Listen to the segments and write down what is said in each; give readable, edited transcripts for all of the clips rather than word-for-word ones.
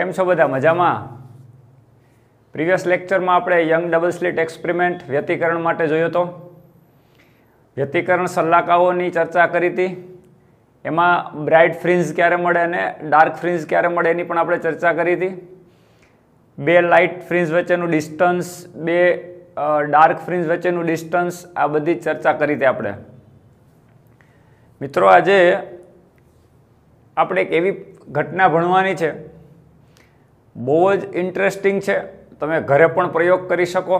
કેમ છો બધા મજામાં? પ્રીવિયસ લેક્ચરમાં આપણે યંગ ડબલ સ્લિટ એક્સપેરિમેન્ટ વ્યતિકરણ માટે જોયો હતો. વ્યતિકરણ સલ્લાકાઓની ચર્ચા કરી હતી. એમાં બ્રાઇટ ફ્રિન્જ ક્યારે મળે અને ડાર્ક ફ્રિન્જ ક્યારે મળે એની પણ આપણે ચર્ચા કરી હતી. બે લાઇટ ફ્રિન્જ વચ્ચેનું ડિસ્ટન્સ, બે ડાર્ક ફ્રિન્જ વચ્ચેનું ડિસ્ટન્સ, આ બધી ચર્ચા કરી હતી આપણે. મિત્રો, આજે આપણે એક એવી ઘટના ભણવાની છે, બહુ જ ઇન્ટરેસ્ટિંગ છે. તમે ઘરે પણ પ્રયોગ કરી શકો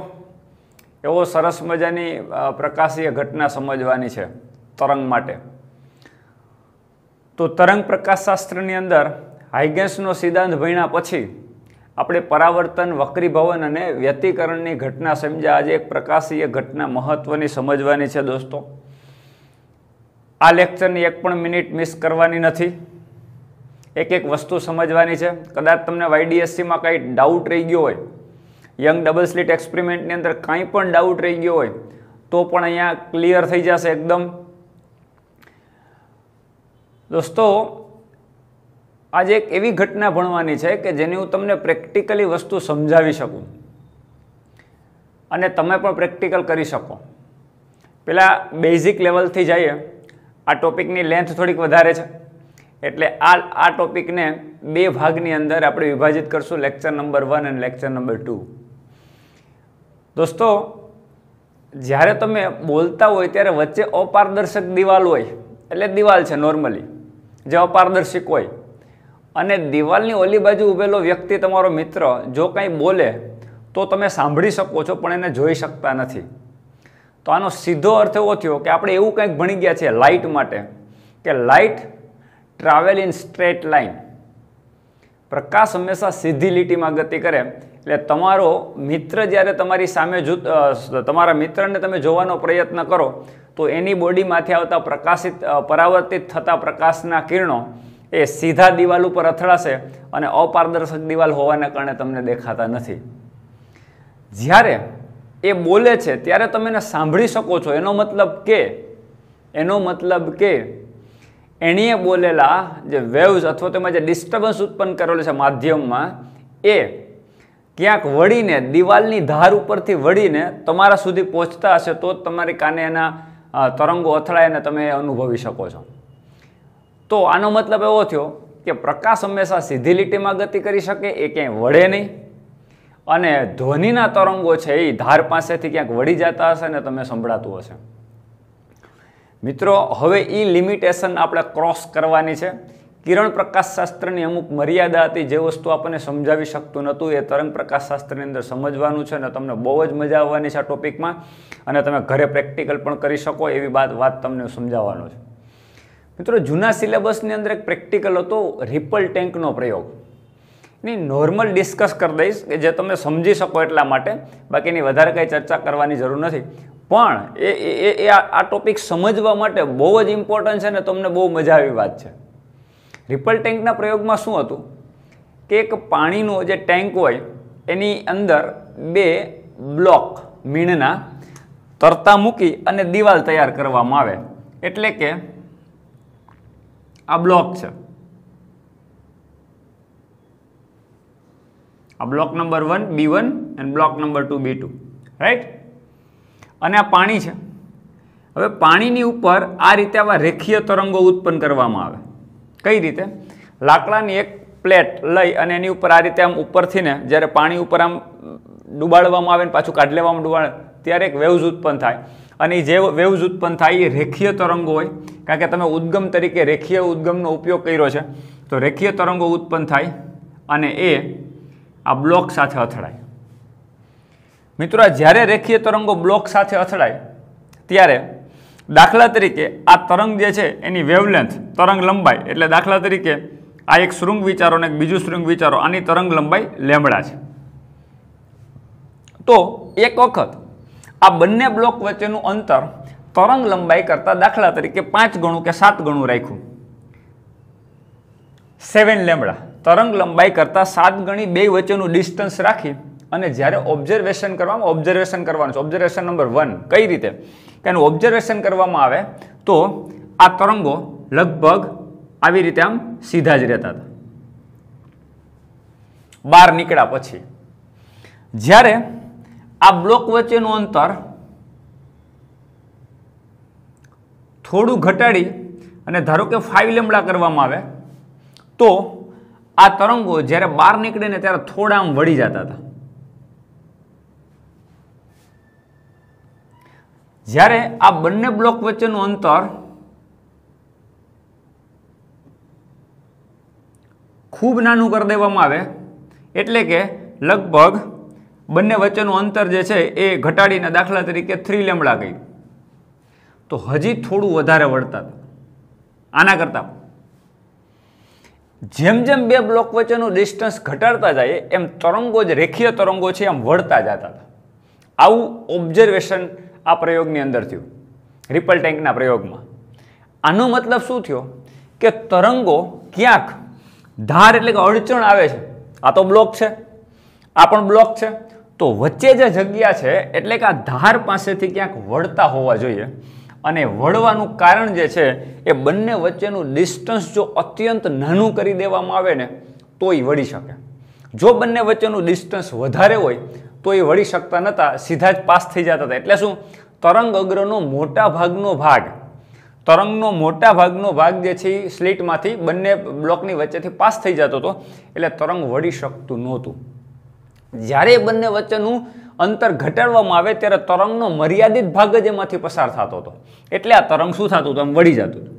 એવો સરસ મજાની પ્રકાશીય ઘટના સમજવાની છે તરંગ માટે. તો તરંગ પ્રકાશશાસ્ત્રની અંદર હાઇગેન્સનો સિદ્ધાંત ભણ્યા પછી આપણે પરાવર્તન, વક્રીભવન અને વ્યતિકરણની ઘટના સમજ્યા. આજે એક પ્રકાશીય ઘટના મહત્વની સમજવાની છે દોસ્તો. આ લેક્ચરની એક પણ મિનિટ મિસ કરવાની નથી. એક એક વસ્તુ સમજવાની છે. કદાચ તમને YDSCમાં કંઈ ડાઉટ રહી ગયો હોય, યંગ ડબલ સ્લિટ એક્સપેરિમેન્ટની અંદર કાંઈ પણ ડાઉટ રહી ગયો હોય તો પણ અહીંયા ક્લિયર થઈ જશે એકદમ. દોસ્તો, આજે એક એવી ઘટના ભણવાની છે કે જેની હું તમને પ્રેક્ટિકલી વસ્તુ સમજાવી શકું અને તમે પણ પ્રેક્ટિકલ કરી શકો. પેલા બેઝિક લેવલથી જઈએ. આ ટોપિકની લેન્થ થોડીક વધારે છે એટલે આ ટોપિકને બે ભાગની અંદર આપણે વિભાજિત કરશું, લેક્ચર નંબર 1 અને લેક્ચર નંબર 2. દોસ્તો, જ્યારે તમે બોલતા હોય ત્યારે વચ્ચે અપારદર્શક દિવાલ હોય, એટલે દિવાલ છે નોર્મલી જે અપારદર્શક હોય, અને દિવાલની ઓલી બાજુ ઊભેલો વ્યક્તિ, તમારો મિત્ર, જો કંઈ બોલે તો તમે સાંભળી શકો છો પણ એને જોઈ શકતા નથી. તો આનો સીધો અર્થ એવો થયો કે આપણે એવું કંઈક ભણી ગયા છે લાઇટ માટે કે light travel in straight line. પ્રકાશ હંમેશા સીધી લીટીમાં ગતિ કરે. એટલે તમારો મિત્ર જ્યારે તમારી સામે તમારા મિત્રને તમે જોવાનો પ્રયત્ન કરો તો એની બોડીમાંથી આવતા પરાવર્તિત થતા પ્રકાશના કિરણો એ સીધા દિવાલ ઉપર અથડાશે અને અપારદર્શક દિવાલ હોવાને કારણે તમને દેખાતા નથી. જ્યારે એ બોલે છે ત્યારે તમે એને સાંભળી શકો છો. એનો મતલબ કે એણીએ બોલેલા જે વેવ્સ અથવા તો એમાં જે ડિસ્ટર્બન્સ ઉત્પન્ન કરેલું છે માધ્યમમાં, એ ક્યાંક વળીને દિવાલની ધાર ઉપરથી વળીને તમારા સુધી પહોંચતા હશે તો તમારી કાને એના તરંગો અથડાય અને તમે અનુભવી શકો છો. તો આનો મતલબ એવો થયો કે પ્રકાશ હંમેશા સીધી લીટીમાં ગતિ કરી શકે, એ ક્યાંય વળે નહીં, અને ધ્વનિના તરંગો છે એ ધાર પાસેથી ક્યાંક વળી જતા હશે ને તમે સંભળાતું હશે. મિત્રો, હવે એ લિમિટેશન આપણે ક્રોસ કરવાની છે. કિરણ પ્રકાશશાસ્ત્રની અમુક મર્યાદા હતી, જે વસ્તુ આપણને સમજાવી શકતું નહોતું એ તરંગ પ્રકાશશાસ્ત્રની અંદર સમજવાનું છે અને તમને બહુ જ મજા આવવાની છે આ ટોપિકમાં, અને તમે ઘરે પ્રેક્ટિકલ પણ કરી શકો એવી વાત તમને સમજાવવાનો છે. મિત્રો, જૂના સિલેબસની અંદર એક પ્રેક્ટિકલ હતો રિપલ ટેન્કનો પ્રયોગ. એની નોર્મલ ડિસ્કસ કરી દઈશ કે જે તમે સમજી શકો એટલા માટે, બાકીની વધારે કંઈ ચર્ચા કરવાની જરૂર નથી. પણ એ આ ટોપિક સમજવા માટે બહુ જ ઇમ્પોર્ટન્ટ છે ને તમને બહુ મજા આવી વાત છે. રિપલ ટેન્કના પ્રયોગમાં શું હતું કે એક પાણીનો જે ટેન્ક હોય એની અંદર બે બ્લોક મીણના તરતા મૂકી અને દિવાલ તૈયાર કરવામાં આવે. એટલે કે આ બ્લોક છે, આ બ્લોક નંબર 1 B1 અને બ્લોક નંબર 2 B2, રાઈટ? અને આ પાણી છે. હવે પાણીની ઉપર આ રીતે આવા રેખીય તરંગો ઉત્પન્ન કરવામાં આવે. કઈ રીતે? લાકડાની એક પ્લેટ લઈ અને એની ઉપર આ રીતે આમ ઉપરથી ને જ્યારે પાણી ઉપર આમ ડુબાડવામાં આવે ને પાછું કાઢી લેવામાં ડુબાડે ત્યારે એક વેવ્સ ઉત્પન્ન થાય, અને જે વેવ્સ ઉત્પન્ન થાય એ રેખીય તરંગો હોય. કારણ કે તમે ઉદ્ગમ તરીકે રેખીય ઉદ્ગમનો ઉપયોગ કર્યો છે, તો રેખીય તરંગો ઉત્પન્ન થાય અને એ આ બ્લોક સાથે અથડાય. મિત્રો, જ્યારે રેખીય તરંગો બ્લોક સાથે અથડાય ત્યારે દાખલા તરીકે આ તરંગ જે છે એની વેવલેન્થ, તરંગ લંબાઈ, એટલે દાખલા તરીકે આ એક શૃંગ વિચારો અને એક બીજું શૃંગ વિચારો, આની તરંગ લંબાઈ લેમ્બડા છે. તો એક વખત આ બંને બ્લોક વચ્ચેનું અંતર તરંગ લંબાઈ કરતાં દાખલા તરીકે 5 ગણું કે 7 ગણું રાખ્યું, 7 લેમ્બડા. તરંગ લંબાઈ કરતાં 7 ગણી બે વચ્ચેનું ડિસ્ટન્સ રાખી અને જ્યારે ઓબ્ઝર્વેશન કરવાનું છે, ઓબ્ઝર્વેશન નંબર 1 કઈ રીતે કે એનું ઓબ્ઝર્વેશન કરવામાં આવે તો આ તરંગો લગભગ આવી રીતે આમ સીધા જ રહેતા હતા. બહાર નીકળ્યા પછી. જ્યારે આ બ્લોક વચ્ચેનું અંતર થોડું ઘટાડી અને ધારો કે 5 લેમ્બડા કરવામાં આવે તો આ તરંગો જ્યારે બહાર નીકળે ને ત્યારે થોડા આમ વળી જતા હતા. જ્યારે આ બંને બ્લોક વચ્ચેનું અંતર ખૂબ નાનું કરી દેવામાં આવે એટલે કે લગભગ બંને વચ્ચેનું અંતર જે છે એ ઘટાડીને દાખલા તરીકે 3 લેમ્બડા ગઈ તો હજી થોડું વધારે વળતા હતા. આના કરતા જેમ જેમ બે બ્લોક વચ્ચેનું ડિસ્ટન્સ ઘટાડતા જાય એમ તરંગો જ રેખીય તરંગો છે એમ વળતા જતા હતા. આવું ઓબ્ઝર્વેશન આ પ્રયોગની અંદર થયું, રિપલ ટેન્કના પ્રયોગમાં. આનો મતલબ શું થયો કે તરંગો ક્યાંક ધાર એટલે કે અડચણ આવે છે. આ તો બ્લોક છે, આ પણ બ્લોક છે, તો વચ્ચે જે જગ્યા છે એટલે કે આ ધાર પાસેથી ક્યાંક વળતા હોવા જોઈએ. અને વળવાનું કારણ જે છે એ બંને વચ્ચેનું ડિસ્ટન્સ જો અત્યંત નાનું કરી દેવામાં આવે ને તો એ વળી શકે. જો બંને વચ્ચેનું ડિસ્ટન્સ વધારે હોય તો એ વળી શકતા નહોતા, સીધા જ પાસ થઈ જતા હતા. એટલે શું? તરંગ અગ્રનો મોટા ભાગનો ભાગ, તરંગનો મોટા ભાગનો ભાગ જે છે એ સ્લીટમાંથી બંને બ્લોકની વચ્ચેથી પાસ થઈ જતો હતો, એટલે તરંગ વળી શકતું નહોતું. જ્યારે બંને વચ્ચેનું અંતર ઘટાડવામાં આવે ત્યારે તરંગનો મર્યાદિત ભાગ જ એમાંથી પસાર થતો હતો, એટલે આ તરંગ શું થતું હતું? એમ વળી જતું હતું.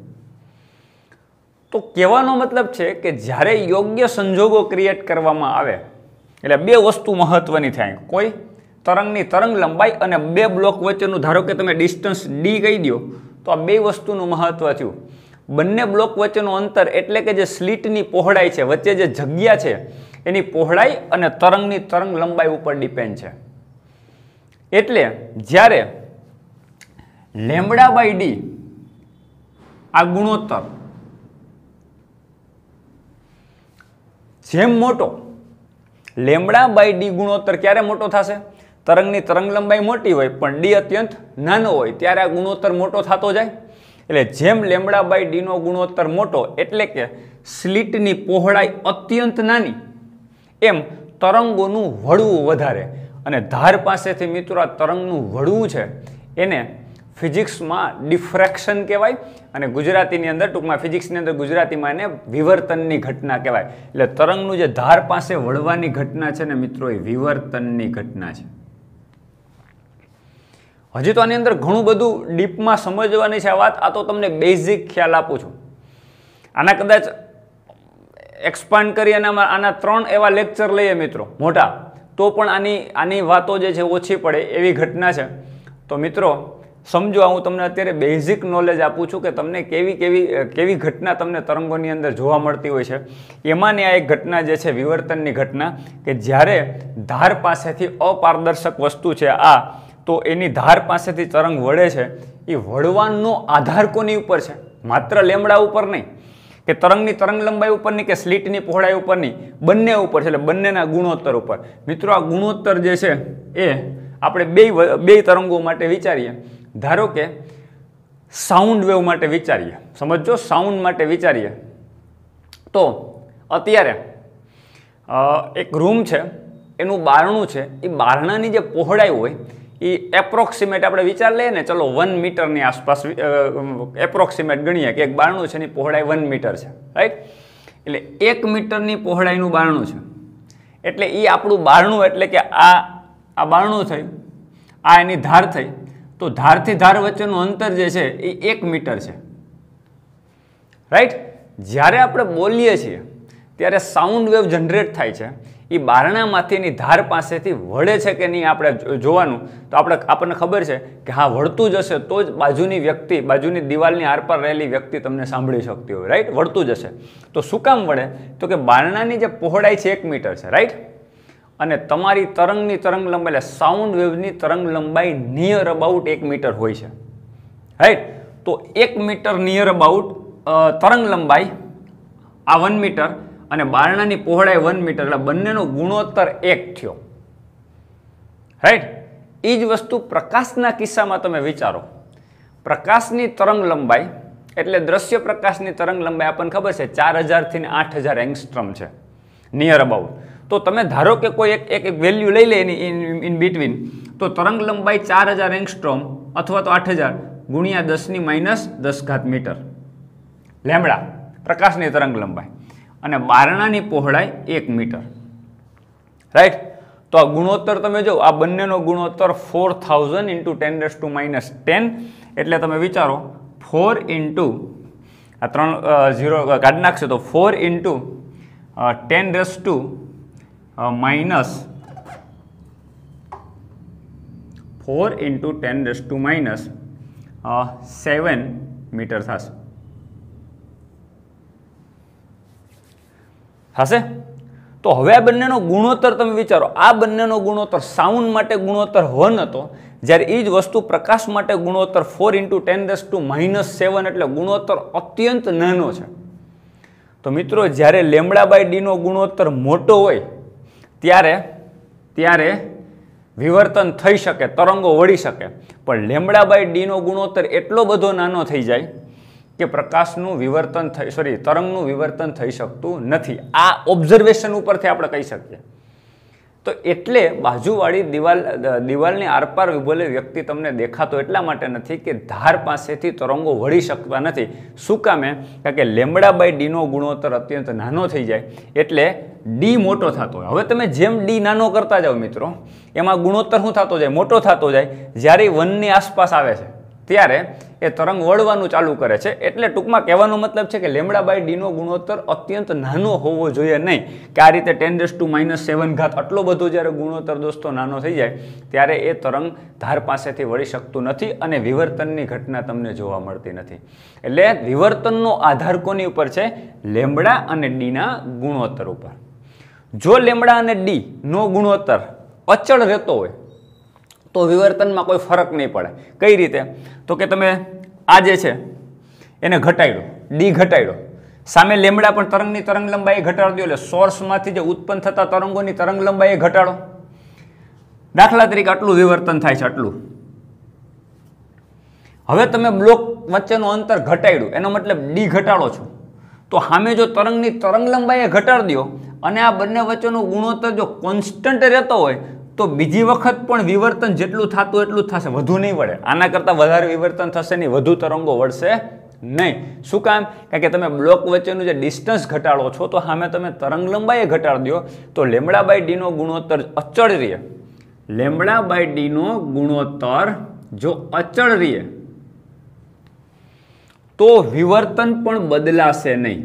તો કહેવાનો મતલબ છે કે જ્યારે યોગ્ય સંજોગો ક્રિએટ કરવામાં આવે એટલે બે વસ્તુ મહત્વની થાય. કોઈ તરંગની તરંગ લંબાઈ અને બે બ્લોક વચ્ચેનું ધારો કે તમે ડિસ્ટન્સ ડી કહી દો તો આ બે વસ્તુનું મહત્વ થયું. બંને બ્લોક વચ્ચેનું અંતર એટલે કે જે સ્લીટની પહોળાઈ છે, વચ્ચે જે જગ્યા છે એની પહોળાઈ અને તરંગની તરંગ લંબાઈ ઉપર ડિપેન્ડ છે. એટલે જ્યારે લેમ્બડા બાય ડી આ ગુણોત્તર જેમ મોટો, લેમ્બડા બાય ડી ગુણોત્તર ક્યારે મોટો થશે? તરંગની તરંગ લંબાઈ મોટી હોય પણ ડી અત્યંત નાનો હોય ત્યારે આ ગુણોત્તર મોટો થતો જાય. એટલે જેમ લેમ્બડા બાય ડી નો ગુણોત્તર મોટો એટલે કે સ્લીટની પહોળાઈ અત્યંત નાની, એમ તરંગોનું વળવું વધારે. અને ધાર પાસેથી મિત્રો આ તરંગનું વળવું છે એને ફિઝિક્સમાં ડિફ્રેક્શન કહેવાય અને ગુજરાતીની અંદર, ટૂંકમાં ફિઝિક્સની અંદર ગુજરાતીમાં એને વિવર્તનની ઘટના કહેવાય. એટલે તરંગનું જે ધાર પાસે વળવાની ઘટના છે ને મિત્રો એ વિવર્તનની ઘટના છે. હજી તો આની અંદર ઘણું બધું ડીપમાં સમજવાની છે આ વાત. આ તો તમને બેઝિક ખ્યાલ આપું છું. આના કદાચ એક્સપાન્ડ કરી અને આના 3 એવા લેક્ચર લઈએ મિત્રો મોટા, તો પણ આની વાતો જે છે ઓછી પડે એવી ઘટના છે. તો મિત્રો સમજો, હું તમને અત્યારે બેઝિક નોલેજ આપું છું કે તમને કેવી ઘટના તમને તરંગોની અંદર જોવા મળતી હોય છે. એમાંની આ એક ઘટના જે છે વિવર્તનની ઘટના, કે જ્યારે ધાર પાસેથી અપારદર્શક વસ્તુ છે આ, તો એની ધાર પાસેથી તરંગ વળે છે. એ વળવાનો આધાર કોની ઉપર છે? માત્ર લેમ્બડા ઉપર નહીં, કે તરંગની તરંગ લંબાઈ ઉપર નહીં, કે સ્લીટની પહોળાઈ ઉપર નહીં, બંને ઉપર છે. એટલે બંનેના ગુણોત્તર ઉપર. મિત્રો આ ગુણોત્તર જે છે એ આપણે બે તરંગો માટે વિચારીએ. ધારો કે સાઉન્ડ વેવ માટે વિચારીએ, સમજો, સાઉન્ડ માટે વિચારીએ તો અત્યારે એક રૂમ છે, એનું બારણું છે, એ બારણાની જે પહોળાઈ હોય એ એપ્રોક્સિમેટ આપણે વિચાર લઈએ ને, ચલો 1 મીટરની આસપાસ એપ્રોક્સિમેટ ગણીએ કે એક બારણું છે એની પહોળાઈ 1 મીટર છે, રાઈટ? એટલે 1 મીટરની પહોળાઈનું બારણું છે. એટલે એ આપણું બારણું, એટલે કે આ બારણું થયું, આ એની ધાર થઈ, તો ધારથી ધાર વચ્ચેનું અંતર જે છે એ 1 મીટર છે, રાઈટ? જ્યારે આપણે બોલીએ છીએ ત્યારે સાઉન્ડ વેવ જનરેટ થાય છે, એ બારણામાંથી એની ધાર પાસેથી વળે છે કે નહીં આપણે જોવાનું. તો આપણને ખબર છે કે હા વળતું જ હશે તો જ બાજુની વ્યક્તિ, બાજુની દિવાલની આરપાર રહેલી વ્યક્તિ તમને સાંભળી શકતી હોય, રાઈટ? વળતું જ હશે. તો શું કામ વળે? તો કે બારણાની જે પહોળાઈ છે 1 મીટર છે, રાઈટ? અને તમારી તરંગની તરંગ લંબાઈ, એટલે સાઉન્ડ વેવની તરંગ લંબાઈ નિયર અબાઉટ 1 મીટર હોય છે, રાઈટ? તો 1 મીટર નિયર અબાઉટ તરંગ લંબાઈ આ 1 મીટર અને બારણાની પહોળાઈ 1 મીટર, એટલે બંનેનો ગુણોત્તર 1 થયો, રાઈટ? એ જ વસ્તુ પ્રકાશના કિસ્સામાં તમે વિચારો. પ્રકાશની તરંગ લંબાઈ એટલે દ્રશ્ય પ્રકાશની તરંગ લંબાઈ આપણને ખબર છે 4000 થી 8000 એંગસ્ટ્રોમ છે નિયર અબાઉટ. તો તમે ધારો કે કોઈ એક વેલ્યુ લઈ લે એની ઇન બિટવીન, તો તરંગ લંબાઈ 4000 એંગસ્ટ્રોમ અથવા તો 8000 ગુણ્યા 10⁻10 મીટર લેમ્બડા પ્રકાશની તરંગ લંબાઈ, અને બારણાની પહોળાઈ 1 મીટર, રાઈટ. તો આ ગુણોત્તર તમે જો, આ બંનેનો ગુણોત્તર 4000 × 10⁻10, એટલે તમે વિચારો 4 × આ 3 0 કાઢી નાખશે તો 4 × 10⁻7 મીટર થશે. તો હવે આ બંનેનો ગુણોત્તર તમે વિચારો, આ બંનેનો ગુણોત્તર સાઉન્ડ માટે ગુણોત્તર 1 હતો, જ્યારે એ જ વસ્તુ પ્રકાશ માટે ગુણોત્તર 4 × 10⁻7, એટલે ગુણોત્તર અત્યંત નાનો છે. તો મિત્રો જ્યારે λ/d નો ગુણોત્તર મોટો હોય ત્યારે વિવર્તન થઈ શકે, તરંગો વળી શકે, પણ λ/d નો ગુણોત્તર એટલો બધો નાનો થઈ જાય કે પ્રકાશનું વિવર્તન તરંગનું વિવર્તન થઈ શકતું નથી. આ ઓબ્ઝર્વેશન ઉપરથી આપણે કહી શકીએ. તો એટલે બાજુવાળી દિવાલની આરપાર વિભોલે વ્યક્તિ તમને દેખાતો એટલા માટે નથી કે ધાર પાસેથી તરંગો વળી શકતા નથી. શું કામે? કારણ કે λ/d નો ગુણોત્તર અત્યંત નાનો થઈ જાય એટલે ડી મોટો થતો હોય. હવે તમે જેમ ડી નાનો કરતા જાઓ મિત્રો, એમાં ગુણોત્તર શું થતો જાય? મોટો થતો જાય. જ્યારે 1 ની આસપાસ આવે છે ત્યારે એ તરંગ વળવાનું ચાલુ કરે છે. એટલે ટૂંકમાં કહેવાનો મતલબ છે કે λ/d નો ગુણોત્તર અત્યંત નાનો હોવો જોઈએ નહીં, કે આ રીતે 10⁻7 આટલો બધો જ્યારે ગુણોત્તર દોસ્તો નાનો થઈ જાય ત્યારે એ તરંગ ધાર પાસેથી વળી શકતું નથી અને વિવર્તનની ઘટના તમને જોવા મળતી નથી. એટલે વિવર્તનનો આધાર કોની ઉપર છે? λ અને d ના ગુણોત્તર ઉપર. જો λ અને d નો ગુણોત્તર અચળ રહેતો હોય તો વિવર્તનમાં કોઈ ફરક નહીં પડે. કઈ રીતે? તો કે તમે આ જે છે એને ઘટાડ્યો, ડી ઘટાડ્યો, સામે λ પણ તરંગની તરંગ લંબાઈ ઘટાડી દો, એટલે સોર્સમાંથી જે ઉત્પન્ન થતા તરંગોની તરંગ લંબાઈ ઘટાડો. દાખલા તરીકે આટલું વિવર્તન થાય છે, આટલું. હવે તમે બ્લોક વચ્ચેનું અંતર ઘટાડ્યું, એનો મતલબ ડી ઘટાડો છો, તો સામે જો તરંગની તરંગ લંબાઈ ઘટાડી દો અને આ બંને વચ્ચેનો ગુણોત્તર જો કોન્સ્ટન્ટ રહેતો હોય તો બીજી વખત પણ વિવર્તન જેટલું થતું એટલું જ થશે, વધુ નહીં વળે. આના કરતાં વધારે વિવર્તન થશે નહીં, વધુ તરંગો વળશે નહીં. શું કામ? કારણ કે તમે બ્લોક વચ્ચેનું જે ડિસ્ટન્સ ઘટાડો છો તો સામે તમે તરંગ લંબાઈ ઘટાડી દો તો λ/d નો ગુણોત્તર અચળ રહે. λ/d નો ગુણોત્તર જો અચળ રહે તો વિવર્તન પણ બદલાશે નહીં.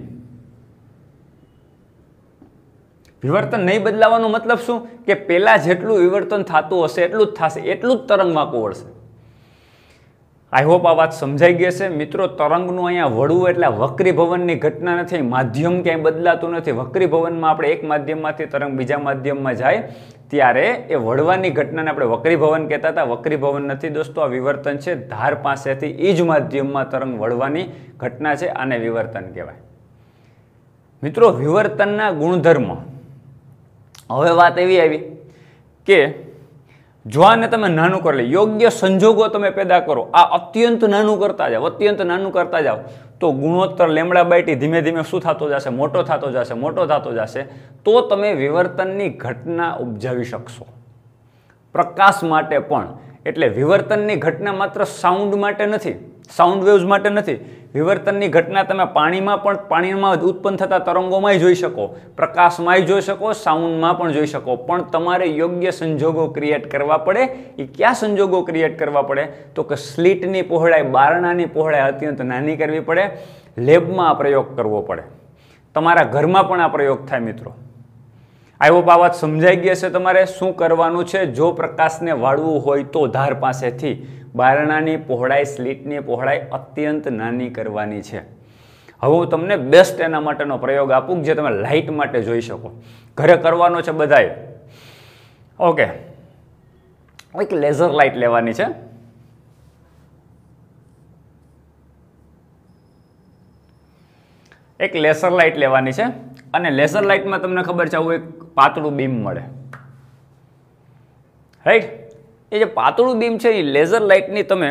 વિવર્તન નહીં બદલાવાનો મતલબ શું? કે પેલા જેટલું વિવર્તન થતું હશે એટલું જ થશે, એટલું જ તરંગ વાંકું વળશે. આઈ હોપ આ વાત સમજાઈ ગઈ છે મિત્રો. તરંગનું અહીંયા વળવું એટલે વક્રીભવનની ઘટના નથી, માધ્યમ ક્યાંય બદલાતું નથી. વક્રીભવનમાં આપણે એક માધ્યમમાંથી તરંગ બીજા માધ્યમમાં જાય ત્યારે એ વળવાની ઘટનાને આપણે વક્રીભવન કહેતા હતા. વક્રીભવન નથી દોસ્તો, આ વિવર્તન છે. ધાર પાસેથી એ જ માધ્યમમાં તરંગ વળવાની ઘટના છે, આને વિવર્તન કહેવાય. મિત્રો વિવર્તનના ગુણધર્મ, હવે વાત એવી આવી કે જો આને તમે નાનું કરી લે, યોગ્ય સંજોગો તમે પેદા કરો, આ અત્યંત નાનું કરતા જાઓ, અત્યંત નાનું કરતા જાઓ તો ગુણોત્તર λ/t ધીમે ધીમે શું થતો જશે? મોટો થતો જશે, મોટો થતો જશે. તો તમે વિવર્તનની ઘટના ઉપજાવી શકશો. પ્રકાશ માટે પણ. એટલે વિવર્તનની ઘટના માત્ર સાઉન્ડ માટે નથી, સાઉન્ડ વેવ્સ માટે નથી. વિવર્તનની ઘટના તમે પાણીમાં ઉત્પન્ન થતા તરંગોમાં જોઈ શકો, પ્રકાશમાં જોઈ શકો, સાઉન્ડમાં પણ જોઈ શકો. પણ તમારે યોગ્ય સંજોગો ક્રિએટ કરવા પડે. એ કયા સંજોગો ક્રિએટ કરવા પડે? તો કે સ્લીટની પહોળાઈ, બારણાની પહોળાઈ અત્યંત નાની કરવી પડે. લેબમાં આ પ્રયોગ કરવો પડે. તમારા ઘરમાં પણ આ પ્રયોગ થાય મિત્રો. આઈ હોપ આ વાત સમજાઈ ગઈ હશે તમારે શું કરવાનું છે. જો પ્રકાશને વાળવું હોય તો ધાર પાસેથી બારણાની પહોળાઈ, સ્લીટની પહોળાઈ અત્યંત નાની કરવાની છે. હવે હું તમને બેસ્ટ એના માટેનો પ્રયોગ આપું જે તમે લાઇટ માટે જોઈ શકો. ઘરે કરવાનો છે બધાએ. ઓકે, એક લેઝર લાઇટ લેવાની છે. એક લેસર લાઇટ લેવાની છે અને લેસર લાઇટમાં તમને ખબર છે આવું એક પાતળું બીમ મળે, રાઈટ? એ જે પાતળું બીમ છે એ લેઝર લાઇટની તમે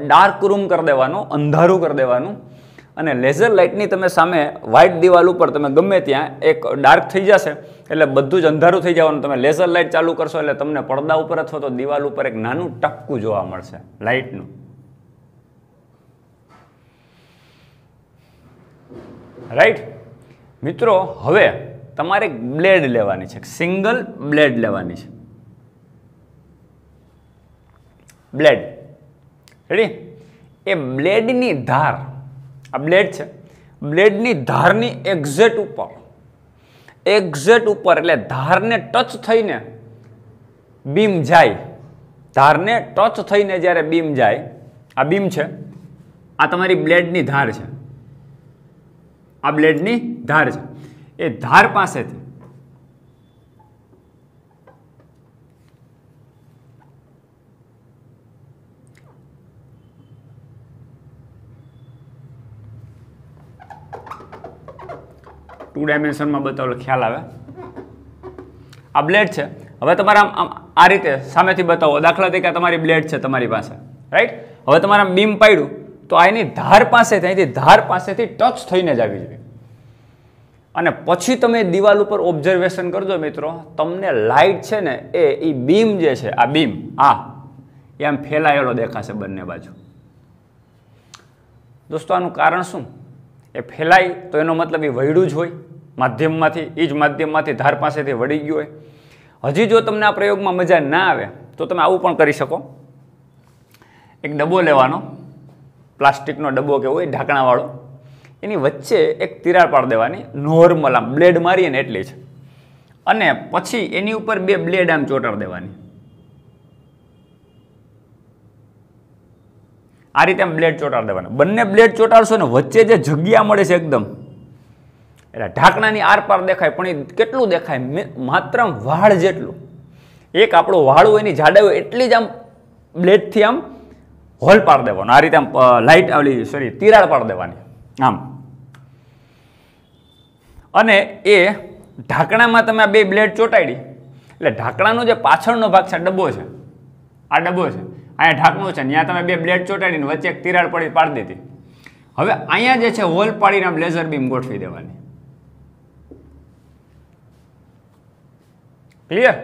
ડાર્ક રૂમ કરી દેવાનો, અંધારું કરી દેવાનું, અને લેઝર લાઇટની તમે સામે વ્હાઇટ દિવાલ ઉપર તમે ગમે ત્યાં એક ડાર્ક થઈ જશે એટલે બધું જ અંધારું થઈ જવાનું. તમે લેઝર લાઇટ ચાલુ કરશો એટલે તમને પડદા ઉપર અથવા તો દિવાલ ઉપર એક નાનું ટપકું જોવા મળશે લાઇટનું. રાઈટ મિત્રો, હવે તમારે બ્લેડ લેવાની છે, સિંગલ બ્લેડ લેવાની છે. Blade ready. એ બ્લેડની ધાર, આ બ્લેડ છે, બ્લેડની ધારની એક્ઝેક્ટ ઉપર એટલે ધારને ટચ થઈને બીમ જાય, ધારને ટચ થઈને જ્યારે બીમ જાય, આ બીમ છે, આ તમારી બ્લેડની ધાર છે, આ બ્લેડની ધાર છે. એ ધાર પાસેથી ટુ ડાયમેન્શનમાં બતાવેલો ખ્યાલ આવે. આ બ્લેડ છે. હવે તમારે આમ આ રીતે સામેથી બતાવો, દાખલા તરીકે તમારી બ્લેડ છે તમારી પાસે, રાઈટ. હવે તમારે આમ બીમ પાડ્યું તો આ એની ધાર પાસેથી, અહીંથી ધાર પાસેથી ટચ થઈને જ આવી જોઈએ. અને પછી તમે દિવાલ ઉપર ઓબ્ઝર્વેશન કરજો મિત્રો, તમને લાઇટ છે ને એ બીમ જે છે, આ બીમ એ આમ ફેલાયેલો દેખાશે બંને બાજુ. દોસ્તો આનું કારણ શું? એ ફેલાય તો એનો મતલબ એ વળ્યું જ હોય માધ્યમમાંથી, એ જ માધ્યમમાંથી ધાર પાસેથી વળી ગયું હોય. હજી જો તમને આ પ્રયોગમાં મજા ના આવે તો તમે આવું પણ કરી શકો. એક ડબ્બો લેવાનો, પ્લાસ્ટિકનો ડબ્બો કે હોય ઢાંકણાવાળો, એની વચ્ચે એક તિરાડ પાડી દેવાની, નોર્મલ આમ બ્લેડ મારીએ ને એટલી જ, અને પછી એની ઉપર બે બ્લેડ આમ ચોંટાડી દેવાની. આ રીતે આમ બ્લેડ ચોંટાડી દેવાના. બંને બ્લેડ ચોંટાડશો ને વચ્ચે જે જગ્યા મળે છે એકદમ, એટલે ઢાંકણાની આરપાર દેખાય, પણ એ કેટલું દેખાય? માત્ર વાળ જેટલું. એક આપણો વાળ હોય એની જાડાઈ હોય એટલી જ આમ બ્લેડથી આમ હોલ પાડી દેવાનો. આ રીતે આમ લાઇટ તિરાડ પાડી દેવાની આમ. અને એ ઢાંકણામાં તમે આ બે બ્લેડ ચોંટાડી, એટલે ઢાંકણાનો જે પાછળનો ભાગ છે, ડબ્બો છે, આ ડબ્બો છે, અહીંયા ઢાંકણું છે, ત્યાં તમે બે બ્લેડ ચોંટાડીને વચ્ચે એક તિરાડ પાડી દીધી. હવે અહીંયા જે છે હોલ પાડીને આમ લેઝર બીમ ગોઠવી દેવાની. ક્લિયર?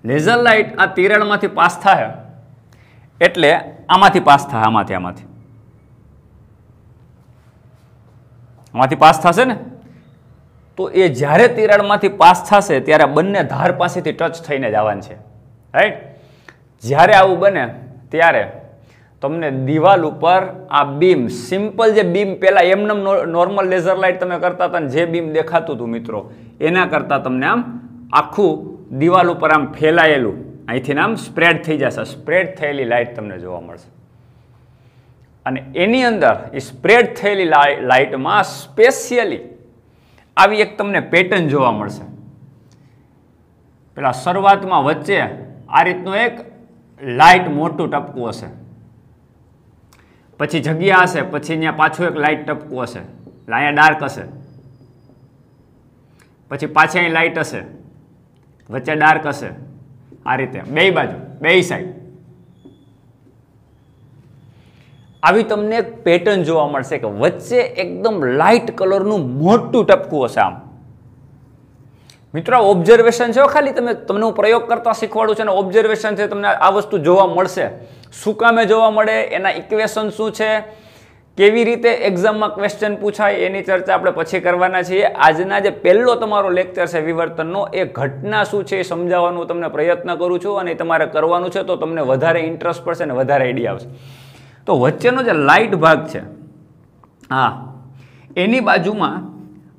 લેઝર લાઇટ આ તિરાડમાંથી પાસ થાય એટલે આમાંથી પાસ થાય, આમાંથી પાસ થશે ને, તો એ જ્યારે તિરાડમાંથી પાસ થશે ત્યારે બંને ધાર પાસેથી ટચ થઈને જવાનું છે, રાઈટ. જ્યારે આવું બને ત્યારે તમને દિવાલ ઉપર આ બીમ, સિમ્પલ જે બીમ પહેલાં એમને નોર્મલ લેઝર લાઇટ તમે કરતા હતા ને જે બીમ દેખાતું હતું મિત્રો, એના કરતાં તમને આમ આખું દિવાલ ઉપર આમ ફેલાયેલું અહીંથી આમ સ્પ્રેડ થઈ જશે, સ્પ્રેડ થયેલી લાઇટ તમને જોવા મળશે. અને એની અંદર એ સ્પ્રેડ થયેલી લાઇટમાં સ્પેશિયલી આવી એક તમને પેટર્ન જોવા મળશે. પેલા શરૂઆતમાં વચ્ચે આ રીતનું એક લાઇટ મોટું ટપકું હશે, પછી જગ્યા હશે, પછી અહીંયા પાછું એક લાઇટ ટપકું હશે, એટલે અહીંયા ડાર્ક હશે, પછી પાછી અહીં લાઇટ હશે, વચ્ચે ડાર્ક હશે. આ રીતે બે બાજુ, બે સાઈડ આવી તમને એક પેટર્ન જોવા મળશે કે વચ્ચે એકદમ લાઇટ કલરનું મોટું ટપકું હશે આમ. મિત્રો ઓબ્ઝર્વેશન છે, ખાલી તમને હું પ્રયોગ કરતા શીખવાડું છું, અને ઓબ્ઝર્વેશન છે, તમને આ વસ્તુ જોવા મળશે. શું કામે જોવા મળે, એના ઇક્વેશન શું છે, કેવી રીતે એક્ઝામમાં ક્વેશ્ચન પૂછાય, એની ચર્ચા આપણે પછી કરવાના છીએ. આજના જે પહેલો તમારો લેક્ચર છે વિવર્તનનો, એ ઘટના શું છે એ સમજાવવાનું તમને પ્રયત્ન કરું છું, અને તમારે કરવાનું છે તો તમને વધારે ઇન્ટરેસ્ટ પડશે અને વધારે આઈડિયા આવશે. તો વચ્ચેનો જે લાઇટ ભાગ છે, એની બાજુમાં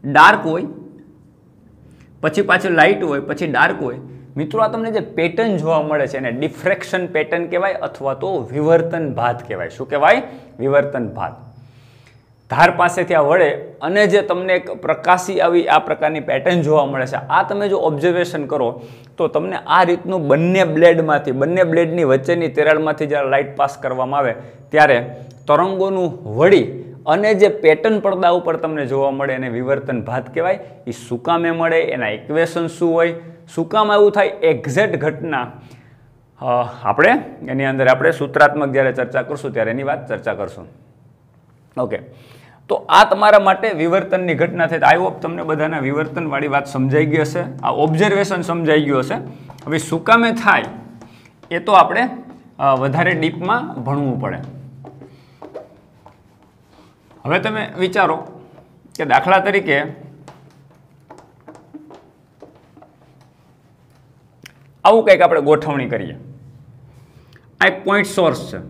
ડાર્ક હોય, પછી પાછું લાઇટ હોય, પછી ડાર્ક હોય. મિત્રો આ તમને જે પેટર્ન જોવા મળે છે એને ડિફ્રેક્શન પેટર્ન કહેવાય, અથવા તો વિવર્તન ભાત કહેવાય. શું કહેવાય? વિવર્તન ભાત. ધાર પાસેથી આ વળે અને જે તમને એક પ્રકાશી આવી આ પ્રકારની પેટર્ન જોવા મળે છે, આ તમે જો ઓબ્ઝર્વેશન કરો તો તમને આ રીતનું બંને બ્લેડની વચ્ચેની તિરાડમાંથી જ્યારે લાઇટ પાસ કરવામાં આવે ત્યારે તરંગોનું વળી અને જે પેટર્ન પડદા ઉપર તમને જોવા મળે એને વિવર્તન ભાત કહેવાય. એ શું કામે મળે, એના ઇક્વેશન શું હોય, શું કામ આવું થાય, એક્ઝેક્ટ ઘટના આપણે એની અંદર આપણે સૂત્રાત્મક જ્યારે ચર્ચા કરશું ત્યારે એની વાત ચર્ચા કરશું. ઓકે, તો આ તમારા માટે વિવર્તનની ઘટના થઈ. આઈ હોપ તમને બધાના વિવર્તનવાળી વાત સમજાઈ ગઈ હશે, આ ઓબ્ઝર્વેશન સમજાઈ ગયું હશે. હવે શું કામે થાય એ તો આપણે વધારે ડીપમાં ભણવું પડે. હવે તમે વિચારો કે દાખલા તરીકે આવું કંઈક આપણે ગોઠવણી કરીએ. આ એક પોઈન્ટ સોર્સ છે.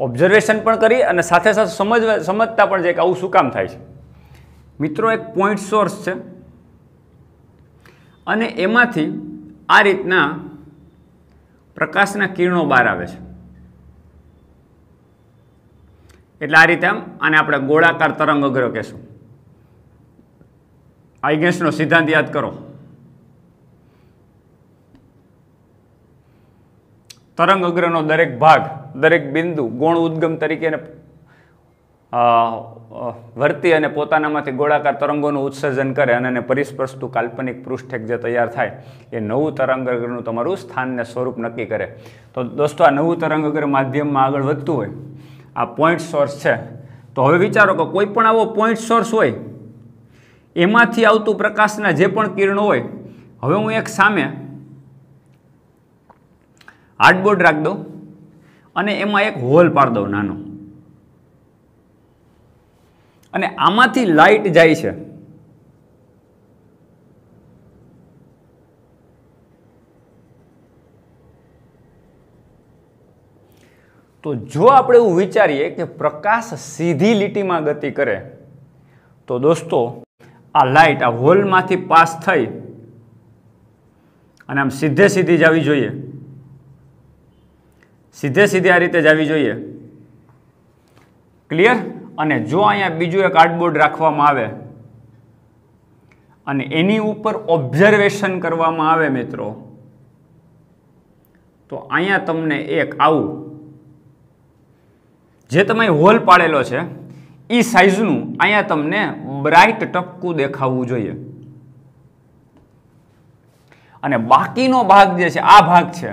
ઓબ્ઝર્વેશન પણ કરી અને સાથે સાથે સમજતા પણ છે કે આવું શું કામ થાય છે. મિત્રો, એક પોઈન્ટ સોર્સ છે અને એમાંથી આ રીતના પ્રકાશના કિરણો બહાર આવે છે. એટલે આ રીતે આને આપણે ગોળાકાર તરંગ અગ્ર કહેશું. આઇગેન્સનો સિદ્ધાંત યાદ કરો. તરંગ અગ્રનો દરેક ભાગ, દરેક બિંદુ ગૌણ ઉદ્ગમ તરીકે વર્તી અને પોતાનામાંથી ગોળાકાર તરંગોનું ઉત્સર્જન કરે અને એને પરિસ્પર્શતું કાલ્પનિક પૃષ્ઠ જે તૈયાર થાય એ નવું તરંગ અગ્રનું તમારું સ્થાન ને સ્વરૂપ નક્કી કરે. તો દોસ્તો, આ નવું તરંગ અગ્ર માધ્યમમાં આગળ વધતું હોય, આ પોઈન્ટ સોર્સ છે. તો હવે વિચારો કે કોઈ પણ આવો પોઈન્ટ સોર્સ હોય, એમાંથી આવતું પ્રકાશના જે પણ કિરણો હોય, હવે હું એક સામે હાર્ડબોર્ડ રાખી દઉં અને એમાં એક હોલ પાડી દઉં નાનો, અને આમાંથી લાઇટ જાય છે. તો જો આપણે એવું વિચારીએ કે પ્રકાશ સીધી લીટીમાં ગતિ કરે, તો દોસ્તો આ લાઇટ આ હોલમાંથી પાસ થઈ અને આમ સીધે સીધી જવી જોઈએ, સીધે સીધી આ રીતે જવી જોઈએ. ક્લિયર? અને જો અહીંયા બીજું એક કાર્ડબોર્ડ રાખવામાં આવે અને એની ઉપર ઓબ્ઝર્વેશન કરવામાં આવે મિત્રો, તો અહીંયા તમને એક આવું જે તમે હોલ પાડેલો છે એ સાઈઝનું અહીંયા તમને બ્રાઇટ ટપકું દેખાવું જોઈએ. અને બાકીનો ભાગ જે છે, આ ભાગ છે,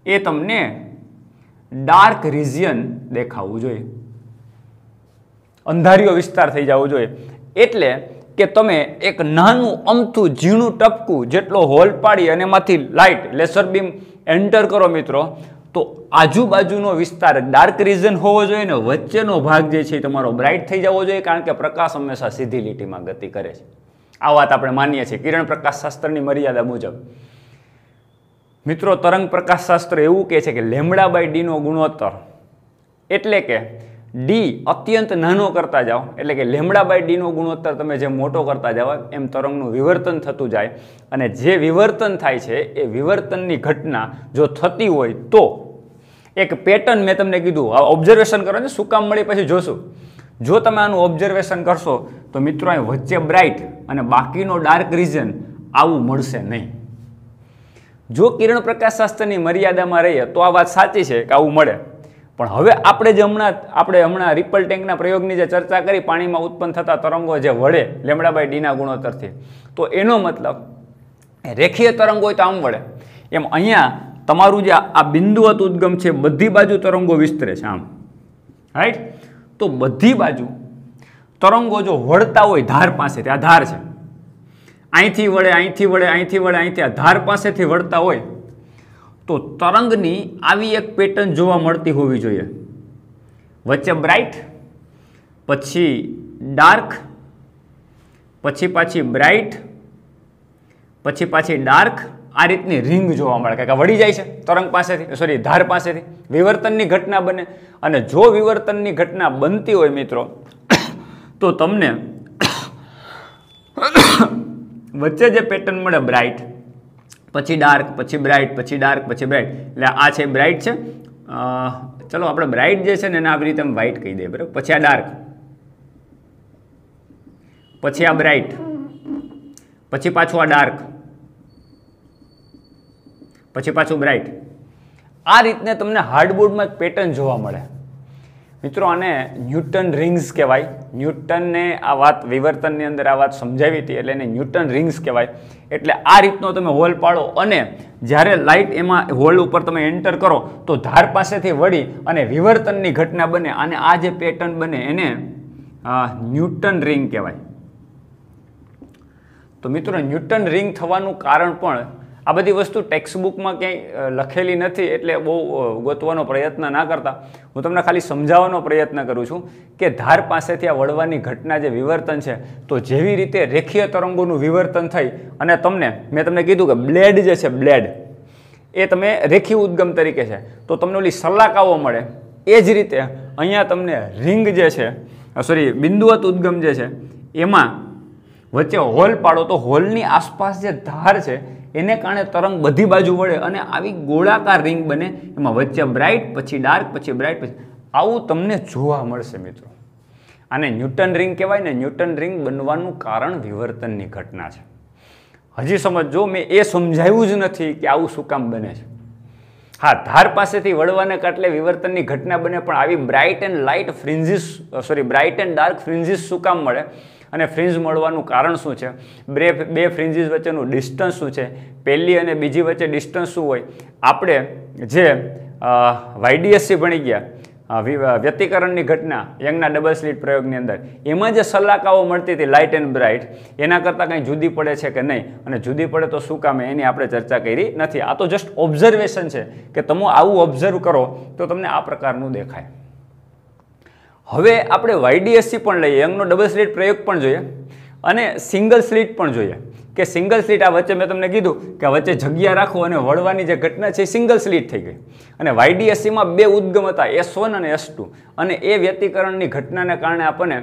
એ તમને ડાર્ક રિજિયન દેખાવું જોઈએ, અંધારિયો વિસ્તાર થઈ જવો જોઈએ. એટલે કે તમે એક નાનું અમથું ઝીણું ટપકું જેટલો હોલ પાડી અને એમાંથી લાઇટ લેસર બીમ એન્ટર કરો મિત્રો, તો આજુબાજુનો વિસ્તાર ડાર્ક રિજન હોવો જોઈએ ને વચ્ચેનો ભાગ જે છે તમારો બ્રાઇટ થઈ જવો જોઈએ, કારણ કે પ્રકાશ હંમેશા સીધી લીટીમાં ગતિ કરે છે. આ વાત આપણે માનીએ છીએ કિરણ પ્રકાશ શાસ્ત્રની મર્યાદા મુજબ. મિત્રો, તરંગ પ્રકાશ શાસ્ત્ર એવું કહે છે કે λ/d નો ગુણોત્તર, એટલે કે ડી અત્યંત નાનો કરતા જાઓ, એટલે કે λ/d નો ગુણોત્તર તમે જેમ મોટો કરતા જાઓ એમ તરંગનું વિવર્તન થતું જાય. અને જે વિવર્તન થાય છે એ વિવર્તનની ઘટના જો થતી હોય તો એક પેટર્ન મેં તમને કીધું, ઓબ્ઝર્વેશન કરો ને, શું કામ મળી પછી જોશું. જો તમે આનું ઓબ્ઝર્વેશન કરશો તો મિત્રો અહીં વચ્ચે બ્રાઇટ અને બાકીનો ડાર્ક રિજન આવું મળશે નહીં. જો કિરણ પ્રકાશ શાસ્ત્રની મર્યાદામાં રહીએ તો આ વાત સાચી છે કે આવું મળે. પણ હવે આપણે હમણાં રિપલ ટેન્કના પ્રયોગની જે ચર્ચા કરી, પાણીમાં ઉત્પન્ન થતા તરંગો જે વળે λ/d ના ગુણોત્તરથી, તો એનો મતલબ રેખીય તરંગ હોય તો આમ વળે. એમ અહીંયા તમારું જે આ બિંદુવત ઉદ્ગમ છે, બધી બાજુ તરંગો વિસ્તરે છે આમ, રાઈટ? તો બધી બાજુ તરંગો જો વળતા હોય ધાર પાસેથી, આ ધાર છે, અહીંથી વળે, અહીંથી વળે, અહીંથી વળે, અહીંથી આ ધાર પાસેથી વળતા હોય, તો તરંગની આવી એક પેટર્ન જોવા મળતી હોવી જોઈએ. વચ્ચે બ્રાઇટ, પછી ડાર્ક, પછી પાછી બ્રાઇટ, પછી પાછી ડાર્ક, આ રીતની રિંગ જોવા મળે કે વળી જાય છે તરંગ પાસેથી, સોરી ધાર પાસેથી, વિવર્તનની ઘટના બને. અને જો વિવર્તનની ઘટના બનતી હોય મિત્રો, તો તમને વચ્ચે જે પેટર્ન મળે બ્રાઇટ, પછી ડાર્ક, પછી બ્રાઇટ, પછી ડાર્ક, પછી બ્રાઇટ, એટલે આ છે બ્રાઇટ છે. ચલો આપણે બ્રાઇટ જે છે ને એને આવી રીતે વ્હાઇટ કહી દઈએ, બરાબર? પછી આ ડાર્ક, પછી આ બ્રાઇટ, પછી પાછું આ ડાર્ક, પછી પાછું બ્રાઇટ. આ રીતને તમને હાર્ડબોર્ડમાં પેટર્ન જોવા મળે. મિત્રો આને ન્યૂટન રિંગ્સ કહેવાય. ન્યૂટનને આ વાત વિવર્તનની અંદર આ વાત સમજાવી હતી એટલે એને ન્યૂટન રિંગ્સ કહેવાય. એટલે આ રીતનો તમે હોલ પાડો અને જ્યારે લાઇટ એમાં હોલ ઉપર તમે એન્ટર કરો તો ધાર પાસેથી વળી અને વિવર્તનની ઘટના બને અને આ જે પેટર્ન બને એને ન્યૂટન રિંગ કહેવાય. તો મિત્રો ન્યૂટન રિંગ થવાનું કારણ પણ આ બધી વસ્તુ ટેક્સ્ટબુકમાં ક્યાંય લખેલી નથી એટલે બહુ ગોતવાનો પ્રયત્ન ના કરતા. હું તમને ખાલી સમજાવવાનો પ્રયત્ન કરું છું કે ધાર પાસેથી આ વળવાની ઘટના જે વિવર્તન છે તો જેવી રીતે રેખીય તરંગોનું વિવર્તન થઈ અને મેં તમને કીધું કે બ્લેડ જે છે બ્લેડ એ તમે રેખીય ઉદ્ગમ તરીકે છે તો તમને ઓલી સલાકાઓ મળે. એ જ રીતે અહીંયા તમને રિંગ જે છે બિંદુવત ઉદ્ગમ જે છે એમાં વચ્ચે હોલ પાડો તો હોલની આસપાસ જે ધાર છે એને કારણે તરંગ બધી બાજુ વળે અને આવી ગોળાકાર રિંગ બને. એમાં વચ્ચે બ્રાઇટ પછી ડાર્ક પછી બ્રાઇટ પછી આવું તમને જોવા મળશે મિત્રો. આને ન્યૂટન રિંગ કહેવાય ને. ન્યૂટન રિંગ બનવાનું કારણ વિવર્તનની ઘટના છે. હજી સમજો મેં એ સમજાવ્યું જ નથી કે આવું શું કામ બને છે. હા, ધાર પાસેથી વળવાને કારણે વિવર્તનની ઘટના બને પણ આવી bright and light fringes bright and dark fringes શું કામ મળે અને ફ્રિન્જ મળવાનું કારણ શું છે? બે ફ્રિન્જીસ વચ્ચેનું ડિસ્ટન્સ શું છે? પહેલી અને બીજી વચ્ચે ડિસ્ટન્સ શું હોય? આપણે જે YDSC ભણી ગયા વ્યતિકરણની ઘટના યંગના ડબલ સ્લિટ પ્રયોગની અંદર એમાં જે સલાકાઓ મળતી હતી લાઇટ એન્ડ બ્રાઇટ એના કરતાં કંઈ જુદી પડે છે કે નહીં અને જુદી પડે તો શું કામ એની આપણે ચર્ચા કરી નથી. આ તો જસ્ટ ઓબ્ઝર્વેશન છે કે તમે આવું ઓબ્ઝર્વ કરો તો તમને આ પ્રકારનું દેખાય. હવે આપણે YDSC પણ લઈએ, યંગનો ડબલ સ્લિટ પ્રયોગ પણ જોઈએ અને સિંગલ સ્લિટ પણ જોઈએ કે સિંગલ સ્લિટ આ વચ્ચે મેં તમને કીધું કે વચ્ચે જગ્યા રાખો અને વળવાની જે ઘટના છે એ સિંગલ સ્લિટ થઈ ગઈ. અને YDSCમાં બે ઉદ્ગમ હતા S1 અને S2 અને એ વ્યતિકરણની ઘટનાને કારણે આપણને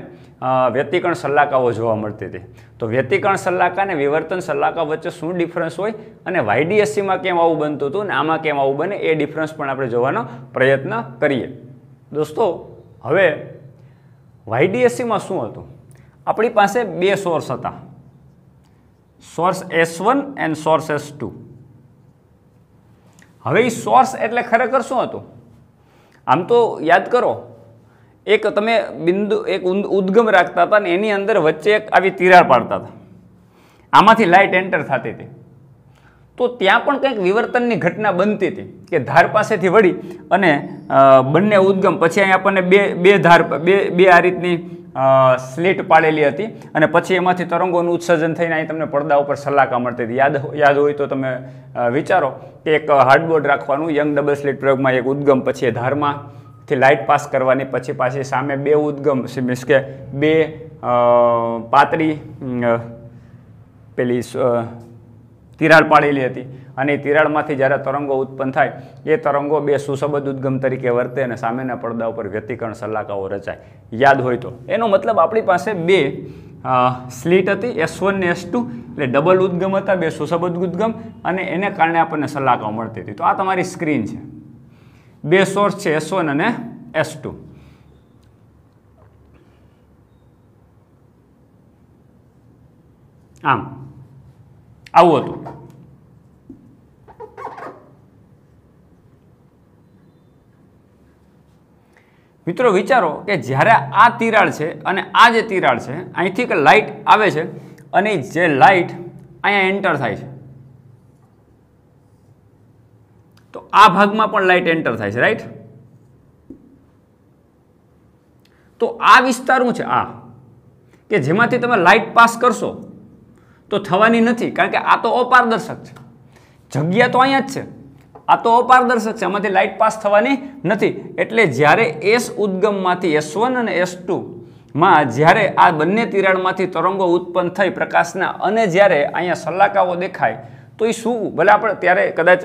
વ્યતિકરણ સલાકાઓ જોવા મળતી હતી. તો વ્યતિકરણ સલાકા અને વિવર્તન સલાકા વચ્ચે શું ડિફરન્સ હોય અને YDSCમાં કેમ આવું બનતું હતું અને આમાં કેમ આવું બને એ ડિફરન્સ પણ આપણે જોવાનો પ્રયત્ન કરીએ. દોસ્તો હવે YDSCમાં શું હતું? આપણી પાસે બે સોર્સ હતા, source S1 and source S2. હવે એ સોર્સ એટલે ખરેખર શું હતું? આમ તો યાદ કરો, એક તમે એક ઉદ્ગમ રાખતા હતા ને એની અંદર વચ્ચે એક આવી તિરાડ પાડતા હતા, આમાંથી લાઇટ એન્ટર થતી હતી. તો ત્યાં પણ કંઈક વિવર્તનની ઘટના બનતી હતી કે ધાર પાસેથી વળી અને બંને ઉદ્ગમ પછી અહીં આપણને બે આ રીતની સ્લીટ પાડેલી હતી અને પછી એમાંથી તરંગોનું ઉત્સર્જન થઈને અહીં તમને પડદા ઉપર સલાકા મળતી હતી. યાદ હોય તો તમે વિચારો કે એક હાર્ડબોર્ડ રાખવાનું યંગ ડબલ સ્લિટ પ્રયોગમાં એક ઉદ્ગમ પછી એ ધારમાંથી લાઇટ પાસ કરવાની પછી પાછી સામે બે ઉદ્ગમ મીન્સ કે બે પાતળી પેલી તિરાડ પાડેલી હતી અને એ તિરાડમાંથી જ્યારે તરંગો ઉત્પન્ન થાય એ તરંગો બે સુસબદ્ધ ઉદ્ગમ તરીકે વર્તે અને સામેના પડદા ઉપર વ્યતિકરણ સલાકાઓ રચાય. યાદ હોય તો એનો મતલબ આપણી પાસે બે સ્લીટ હતી S1 ને S2 એટલે ડબલ ઉદ્ગમ હતા, બે સુસબદ્ધ ઉદ્ગમ અને એને કારણે આપણને સલાકાઓ મળતી હતી. તો આ તમારી સ્ક્રીન છે, બે સોર્સ છે S1 અને S2. આવું હતું. મિત્રો વિચારો કે જ્યારે આ તિરાડ છે અને આ જે તિરાડ છે અહીંથી કે લાઇટ આવે છે અને જે લાઇટ અહીંયા એન્ટર થાય છે તો આ ભાગમાં પણ લાઇટ એન્ટર થાય છે, રાઈટ? તો આ વિસ્તાર શું છે? આ કે જેમાંથી તમે લાઇટ પાસ કરશો તો થવાની નથી કારણ કે આ તો અપારદર્શક છે, જગ્યા તો અહીંયા જ છે, આ તો અપારદર્શક છે, આમાંથી લાઇટ પાસ થવાની નથી. એટલે જ્યારે S ઉદ્ગમમાંથી S1 અને S2 માં જ્યારે આ બંને તિરાડમાંથી તરંગો ઉત્પન્ન થઈ પ્રકાશના અને જ્યારે અહીંયા સલાકાઓ દેખાય તો એ શું? ભલે આપણે ત્યારે કદાચ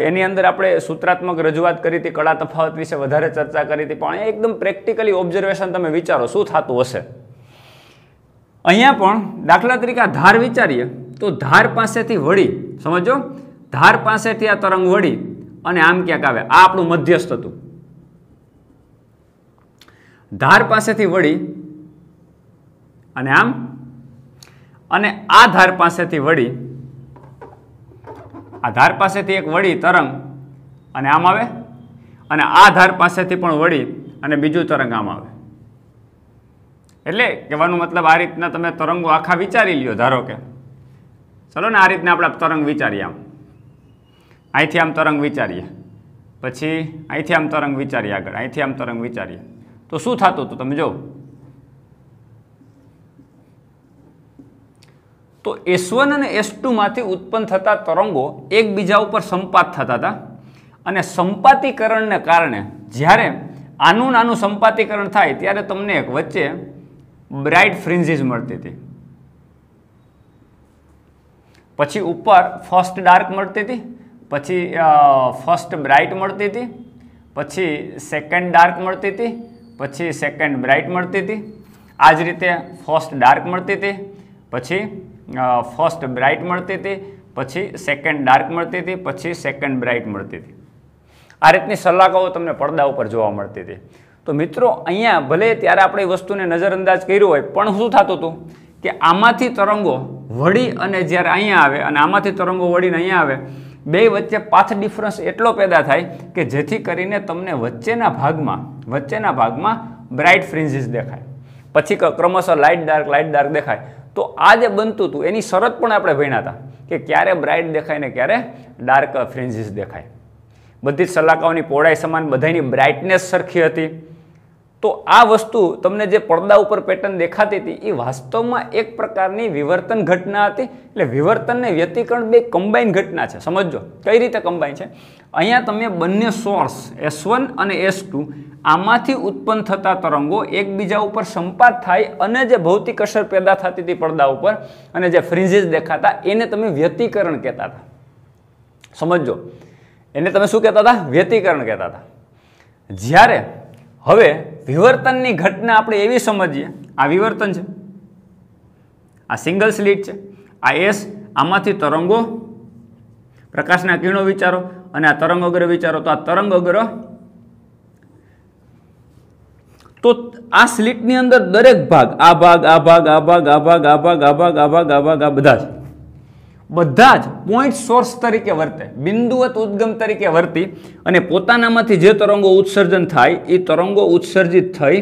એની અંદર આપણે સૂત્રાત્મક રજૂઆત કરી હતી, કળા તફાવત વિશે વધારે ચર્ચા કરી હતી, પણ એકદમ પ્રેક્ટિકલી ઓબ્ઝર્વેશન તમે વિચારો શું થતું હશે. અહીંયા પણ દાખલા તરીકે આ ધાર વિચારીએ તો ધાર પાસેથી વળી, સમજો, ધાર પાસેથી આ તરંગ વળી અને આમ ક્યાંક આવે, આ આપણું મધ્યસ્થ હતું. ધાર પાસેથી વળી અને આમ, અને આ ધાર પાસેથી વળી, આ ધાર પાસેથી એક વળી તરંગ અને આમ આવે, અને આ ધાર પાસેથી પણ વળી અને બીજું તરંગ આમ આવે. એટલે કહેવાનો મતલબ આ રીતના તમે તરંગો આખા વિચારી લ્યો. ધારો કે ચલો ને આ રીતના આપણે તરંગ વિચારીએ. આમ અહીંથી આમ તરંગ વિચારીએ, પછી અહીંથી આમ તરંગ વિચારીએ, આગળ અહીંથી આમ તરંગ વિચારીએ, તો શું થતું હતું તમે જો. તો S1 અને S2 માંથી ઉત્પન્ન થતા તરંગો એકબીજા ઉપર સંપાત થતા હતા અને સંપાતીકરણને કારણે જ્યારે આનું નાનું સંપાતીકરણ થાય ત્યારે તમને એક વચ્ચે બ્રાઇટ ફ્રિન્જીસ મળતી હતી, પછી ઉપર ફર્સ્ટ ડાર્ક મળતી હતી, પછી ફર્સ્ટ બ્રાઇટ મળતી હતી, પછી સેકન્ડ ડાર્ક મળતી હતી, પછી સેકન્ડ બ્રાઇટ મળતી હતી. આ જ રીતે ફર્સ્ટ ડાર્ક મળતી હતી, પછી ફર્સ્ટ બ્રાઇટ મળતી હતી, પછી સેકન્ડ ડાર્ક મળતી હતી, પછી સેકન્ડ બ્રાઇટ મળતી હતી. આ રીતની સલાખાઓ તમને પડદા ઉપર જોવા મળતી હતી. તો મિત્રો અહીંયા ભલે ત્યારે આપણે એ વસ્તુને નજરઅંદાજ કર્યું હોય, પણ શું થતું હતું કે આમાંથી તરંગો વળી અને જ્યારે અહીંયા આવે અને આમાંથી તરંગો વળીને અહીંયા આવે, બે વચ્ચે પાથ ડિફરન્સ એટલો પેદા થાય કે જેથી કરીને તમને વચ્ચેના ભાગમાં બ્રાઇટ ફ્રિન્જીસ દેખાય, પછી ક્રમશઃ લાઇટ ડાર્ક દેખાય. તો આ જે બનતું હતું એની શરત પણ આપણે ભણ્યા હતા કે ક્યારે બ્રાઇટ દેખાય ને ક્યારે ડાર્ક ફ્રિન્જીસ દેખાય. બધી જ સલાખાઓની પહોળાઈ સમાન, બધાની બ્રાઇટનેસ સરખી હતી. તો આ વસ્તુ તમને જે પડદા ઉપર પેટર્ન દેખાતી હતી એ વાસ્તવમાં એક પ્રકારની વિવર્તન ઘટના હતી. એટલે વિવર્તન ને વ્યતિકરણ બે કમ્બાઈન ઘટના છે. સમજો કઈ રીતે કમ્બાઈન છે. અહીંયા તમે બંને સોર્સ S1 અને S2 આમાંથી ઉત્પન્ન થતા તરંગો એકબીજા ઉપર સંપાત થાય અને જે ભૌતિક અસર પેદા થતી હતી પડદા ઉપર અને જે ફ્રિન્જીસ દેખાતા એને તમે વ્યતિકરણ કહેતા હતા. સમજો, એને તમે શું કહેતા હતા? વ્યતિકરણ કહેતા હતા. જ્યારે હવે વિવર્તનની ઘટના આપણે એવી સમજીએ, આ વિવર્તન છે, આ સિંગલ સ્લિટ છે, આ S, આમાંથી તરંગો પ્રકાશના કિરણો વિચારો અને આ તરંગ અગ્ર વિચારો. તો આ તરંગ અગ્ર, તો આ સ્લિટની અંદર દરેક ભાગ, આ ભાગ, આ ભાગ, આ ભાગ, આ ભાગ, આ ભાગ, આ ભાગ, આ ભાગ, આ ભાગ, આ બધા જ પોઈન્ટ સોર્સ તરીકે વર્તે, બિંદુવત ઉદ્ગમ તરીકે વર્તી અને પોતાનામાંથી જે તરંગો ઉત્સર્જન થાય એ તરંગો ઉત્સર્જિત થઈ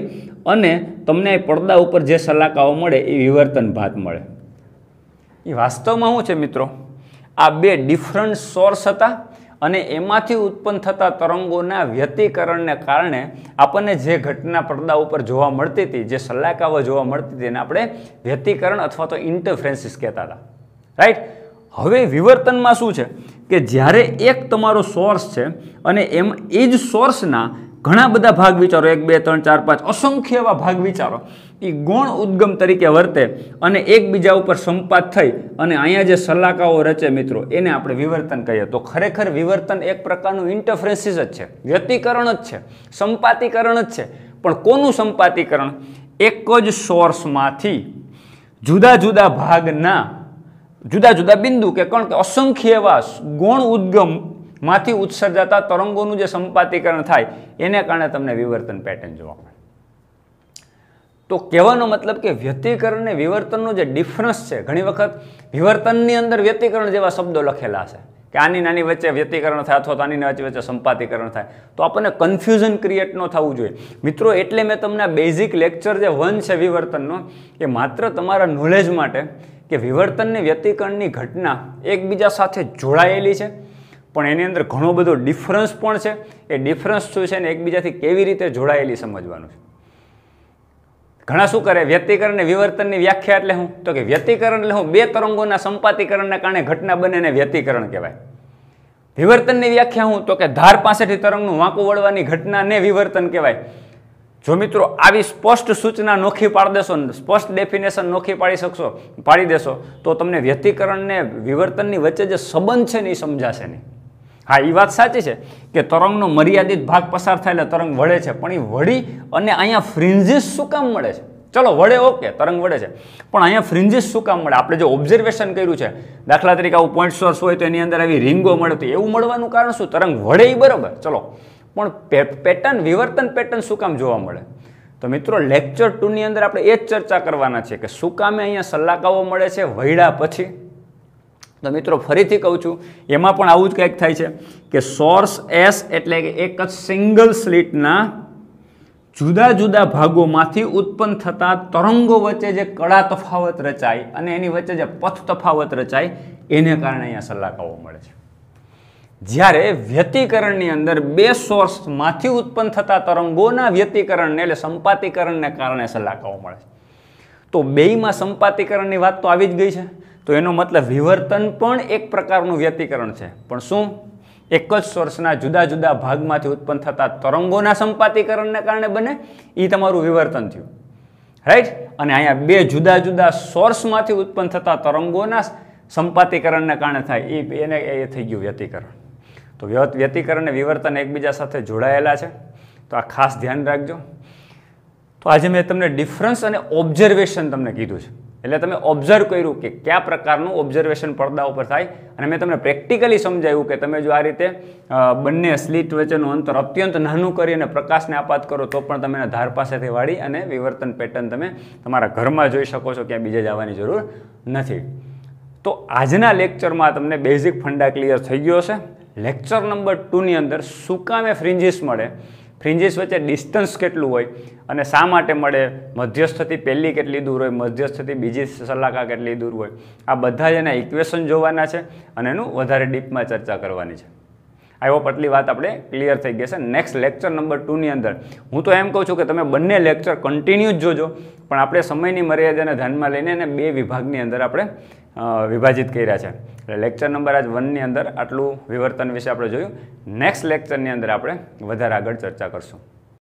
અને તમને પડદા ઉપર જે સલાખાઓ મળે એ વિવર્તન ભાત મળે. એ વાસ્તવમાં શું છે મિત્રો? આ બે ડિફરન્ટ સોર્સ હતા અને એમાંથી ઉત્પન્ન થતા તરંગોના વ્યતિકરણને કારણે આપણને જે ઘટના પડદા ઉપર જોવા મળતી હતી, જે સલાખાઓ જોવા મળતી હતી એને આપણે વ્યતિકરણ અથવા તો ઇન્ટરફરન્સીસ કહેતા હતા. રાઈટ. હવે વિવર્તનમાં શું છે કે જ્યારે એક તમારો સોર્સ છે અને એ જ સોર્સના ઘણા બધા ભાગ વિચારો, 1 2 3 4 5 અસંખ્ય એવા ભાગ વિચારો, એ ગૌણ ઉદ્ગમ તરીકે વર્તે અને એકબીજા ઉપર સંપાત થઈ અને અહીંયા જે સલાખાઓ રચે મિત્રો એને આપણે વિવર્તન કહીએ. તો ખરેખર વિવર્તન એક પ્રકારનું ઇન્ટરફરન્સીસ જ છે, વ્યતિકરણ જ છે, સંપાતીકરણ જ છે. પણ કોનું સંપાતીકરણ? એક જ સોર્સમાંથી જુદા જુદા ભાગના જુદા જુદા બિંદુ કે કોણ કે અસંખ્ય એવા ગૌણ ઉદ્ગમમાંથી ઉત્સર્જાતા તરંગોનું જે સંપાતીકરણ થાય એને કારણે તમને વિવર્તન પેટર્ન જોવા મળે. તો કહેવાનો મતલબ કે વ્યતિકરણ અને વિવર્તનનો જે ડિફરન્સ છે, ઘણી વખત વિવર્તનની અંદર વ્યતિકરણ જેવા શબ્દો લખેલા છે કે આની નાની વચ્ચે વ્યતિકરણ થાય અથવા તો આની વચ્ચે સંપાતીકરણ થાય, તો આપણને કન્ફ્યુઝન ક્રિએટ ન થવું જોઈએ મિત્રો. એટલે મેં તમને બેઝિક લેક્ચર જે 1 છે વિવર્તનનો, એ માત્ર તમારા નોલેજ માટે કે વિવર્તન ને વ્યતિકરણની ઘટના એકબીજા સાથે જોડાયેલી છે, પણ એની અંદર ઘણો બધો ડિફરન્સ પણ છે. એ ડિફરન્સ શું છે ને એકબીજાથી કેવી રીતે જોડાયેલી સમજવાનું છે. ઘણા શું કરે, વ્યતિકરણ ને વિવર્તનની વ્યાખ્યા એટલે શું? તો કે વ્યતિકરણ એટલે શું? બે તરંગોના સંપાતીકરણના કારણે ઘટના બને ને વ્યતિકરણ કહેવાય. વિવર્તનની વ્યાખ્યા શું? તો કે ધાર પાસેથી તરંગનું વાંકું વળવાની ઘટનાને વિવર્તન કહેવાય. જો મિત્રો આવી સ્પષ્ટ સૂચના નોખી પાડી દેશો, સ્પષ્ટ ડેફિનેશન નોખી પાડી દેશો તો તમને વ્યતિકરણ ને વિવર્તનની વચ્ચે જે સંબંધ છે ને એ સમજાશે નહીં. હા, એ વાત સાચી છે કે તરંગનો મર્યાદિત ભાગ પસાર થાય એટલે તરંગ વળે છે, પણ એ વળી અને અહીંયા ફ્રિન્જીસ શું કામ મળે છે? ચલો વળે, ઓકે, તરંગ વળે છે, પણ અહીંયા ફ્રિન્જીસ શું કામ મળે? આપણે જે ઓબ્ઝર્વેશન કર્યું છે, દાખલા તરીકે આવું પોઈન્ટ સોર્સ હોય તો એની અંદર આવી રીંગો મળે, તો એવું મળવાનું કારણ શું? તરંગ વળે એ બરોબર, ચલો, પણ પેટર્ન વિવર્તન પેટર્ન શું કામ જોવા મળે? તો મિત્રો લેક્ચર 2 ની અંદર આપણે એ જ ચર્ચા કરવાના છે કે શું કામે અહીંયા સલાખાઓ મળે છે વળ્યા પછી. તો મિત્રો ફરીથી કહું છું, એમાં પણ આવું જ કંઈક થાય છે કે સોર્સ S એટલે કે એક જ સિંગલ સ્લિટના જુદા જુદા ભાગોમાંથી ઉત્પન્ન થતા તરંગો વચ્ચે જે કળા તફાવત રચાય અને એની વચ્ચે જે પથ તફાવત રચાય એને કારણે અહીંયા સલાહકાઓ મળે છે. જ્યારે વ્યતિકરણની અંદર બે સોર્સમાંથી ઉત્પન્ન થતા તરંગોના વ્યતિકરણને એટલે સંપાતીકરણને કારણે સલાહકાઓ મળે છે. તો બેયમાં સંપાતીકરણની વાત તો આવી જ ગઈ છે. તો એનો મતલબ વિવર્તન પણ એક પ્રકારનું વ્યતિકરણ છે. પણ શું? એક જ સોર્સના જુદા જુદા ભાગમાંથી ઉત્પન્ન થતા તરંગોના સંપાતીકરણને કારણે બને એ તમારું વિવર્તન થયું, રાઈટ. અને અહીંયા બે જુદા જુદા સોર્સમાંથી ઉત્પન્ન થતા તરંગોના સંપાતીકરણને કારણે થાય એ થઈ ગયું વ્યતિકરણ. તો વ્યતિકરણ અને વિવર્તન એકબીજા સાથે જોડાયેલા છે. તો આ ખાસ ધ્યાન રાખજો. તો આજે મેં તમને ડિફરન્સ અને ઓબ્ઝર્વેશન તમને કીધું છે. એટલે તમે ઓબ્ઝર્વ કર્યું કે કયા પ્રકારનું ઓબ્ઝર્વેશન પડદા ઉપર થાય, અને મેં તમને પ્રેક્ટિકલી સમજાવ્યું કે તમે જો આ રીતે બંને સ્લિટ વચ્ચેનું અંતર અત્યંત નાનું કરી અને પ્રકાશને આપાત કરો તો પણ તમે ધાર પાસેથી વાળી અને વિવર્તન પેટર્ન તમે તમારા ઘરમાં જોઈ શકો છો, ક્યાં બીજે જવાની જરૂર નથી. તો આજના લેક્ચરમાં તમને બેઝિક ફંડા ક્લિયર થઈ ગયો છે. લેક્ચર નંબર 2 ની અંદર શું કામે ફ્રિન્જીસ મળે, ફ્રિન્જીસ વચ્ચે ડિસ્ટન્સ કેટલું હોય અને શા માટે મળે, મધ્યસ્થથી પહેલી કેટલી દૂર હોય, મધ્યસ્થથી બીજી સલાહકા કેટલી દૂર હોય, આ બધા જ એના ઇક્વેશન જોવાના છે અને એનું વધારે ડીપમાં ચર્ચા કરવાની છે. આઈ હોપ આટલી વાત આપણે ક્લિયર થઈ ગઈ છે. નેક્સ્ટ લેક્ચર નંબર 2 ની અંદર હું તો એમ કહું છું કે તમે બંને લેક્ચર કન્ટિન્યુ જ જોજો, પણ આપણે સમયની મર્યાદાને ધ્યાનમાં લઈને એને 2 વિભાગની અંદર આપણે વિભાજિત કર્યા છે. એટલે લેક્ચર નંબર આજ 1 ની અંદર આટલું વિવર્તન વિશે આપણે જોયું. નેક્સ્ટ લેક્ચરની અંદર આપણે વધારે આગળ ચર્ચા કરશું.